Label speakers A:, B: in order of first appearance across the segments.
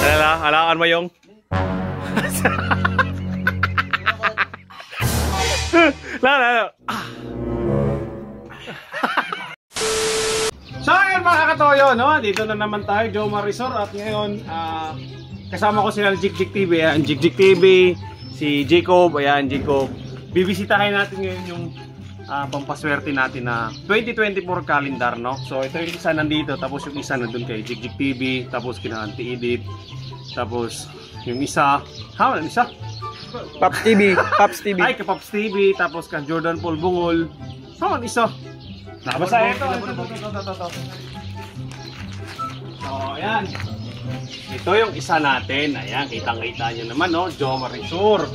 A: Halaan mo yung So ayun mga katoyo, no? Dito na naman tayo, Jomar Resort. At ngayon, kasama ko sila ng Jigjig TV. Ayan, Jigjig TV, si Jacob. Ayan, Jacob. Bibisitahin natin ngayon yung pampaswerte natin na 2024 calendar, no? So ito yung isa nandito, tapos yung isa nandun kay Jigjig TV, tapos kina Auntie Edith, tapos yung isa, ano isa?
B: Pops TV, Pops TV.
A: Ay, kay Pops TV, tapos kay Jordan Paul Bungol. Ano isa? Basta ito. So, ayan. Ito yung isa natin. Ayan, kitang-kita nyo naman, no? Jomar Resort.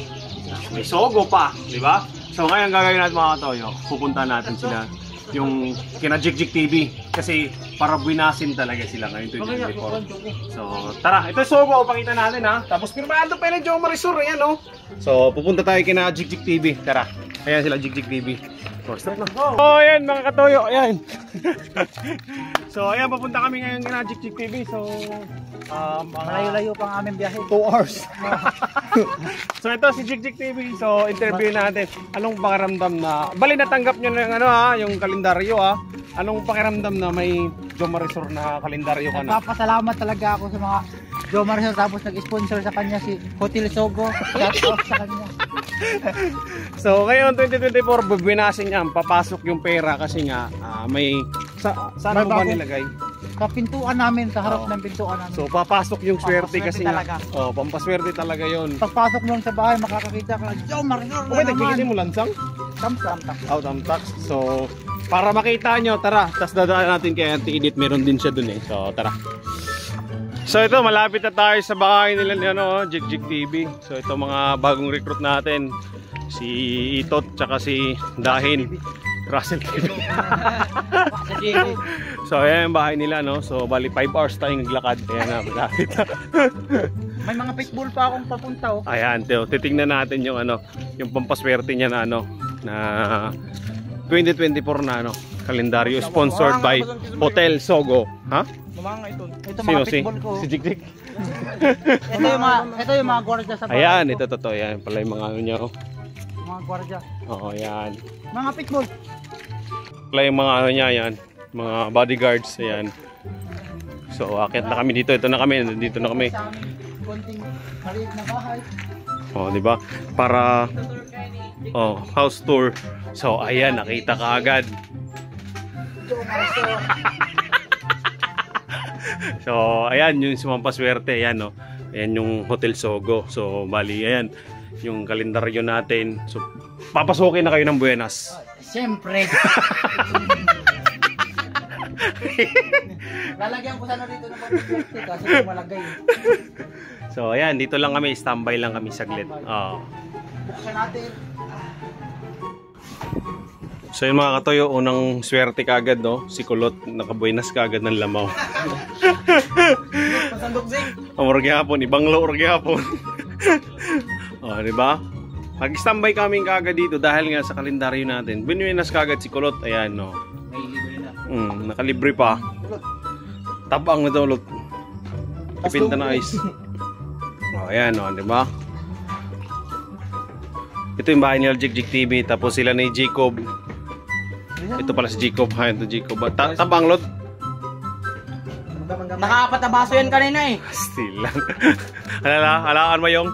A: May sogo pa, di ba? So, ngayon gagawin natin mga katoyo. Pupunta natin sila yung kina Jigjig TV. Kasi para buwinasin talaga sila ngayon 2024. So, tara. Ito yung sogo. Pakita natin, ha? Tapos, pirmado pa yung Jomar Resort. Ayan, no? So, pupunta tayo kina Jigjig TV. Tara. Ayan sila, Jigjig TV. Start na. Oh, ayan mga katoyo, ayan. So, ayan, papunta kami ngayon kina Jigjig TV. So,
B: malayo-layo pang aming biyahe.
A: 2 hours. So, ito si Jigjig TV. So, interview natin. Anong pakiramdam na, bali natanggap nyo ng ano ha, yung kalendaryo ha. Anong pakiramdam na may Jomar Resort na kalendaryo ka na?
B: Nagpapasalamat talaga ako sa mga Jomar Resort, tapos nag-sponsor sa kanya si Hotel Sogo. Shout out sa kanya.
A: So ngayon 2024 bubwinasin niya, papasok yung pera kasi nga may saan mo ba nilagay?
B: Sa pintuan namin, sa harap ng pintuan namin.
A: So papasok yung swerte kasi
B: talaga.
A: nga. Pampaswerte talaga yun.
B: Pagpasok mo sa bahay, makakakita ka, Jomar Resort na naman.
A: Nagkikita mo lansang?
B: Tamtax.
A: Tamtax. So para makita nyo, tara. Tapos dadaan natin kay Auntie Edith, meron din siya dun eh. So tara. So ito, malapit na tayo sa bahay nila ni Jigjig TV. So ito mga bagong recruit natin. Si Itot, tsaka si Dahin. Russell TV. So ayan yung bahay nila, no? So bali 5 hours tayong naglakad. Ayan na, malapit na.
B: May mga pitbull pa akong papunta, oh.
A: Ayan, titingnan natin yung yung pampaswerte niya na na 2024 na kalendaryo sponsored by Hotel Sogo. Ha?
B: Mga ito. Ito
A: Sino,
B: mga pitbull ko.
A: Si Jigjig.
B: ito yung mga gwardiya sa bahay.
A: Ayan, ito totoo yan. Pala yung mga niya.
B: Mga gwardiya.
A: Oo, yan.
B: Mga pitbull.
A: Pala yung mga niya yan. Mga bodyguards, ayan. So, akit na kami dito. Ito na kami. Dito na kami.
B: Sa amin, konting maliit na bahay.
A: Oh, di ba? Para house tour. So, ayan, nakita ka agad. So, ayan yung sumampaswerte, ayan no. Ayan yung Hotel Sogo. So, bali ayan yung kalendaryo natin. So, papasukin na kayo ng buenas.
B: Siyempre. Lalagyan ko sana dito ng pagbibigti kasi malagay.
A: So, ayan, dito lang kami, standby lang kami saglit.
B: Buksan natin.
A: So yun mga katoyo, unang swerte kagad, no? Si Kulot, nakabuenas kagad ng lamaw.
B: Pasandok zing.
A: Orgi hapon, ibang lo orgi hapon. Diba? Nag-standby kami kagad dito dahil nga sa kalendaryo natin. Binuenas kagad si Kulot, ayan, no?
B: May libre na.
A: Nakalibre pa. Tabang na daw, Kulot. Ipinta na ice. Ayan, no? Diba? Ito yung bahay nila Jigjig TV, tapos sila ni Jacob. Ito pala si Jacob, ha? Ito Jacob. Tabang, Lot.
B: Nakaapat na baso yan kanina eh.
A: Still lang. Halaan mo yung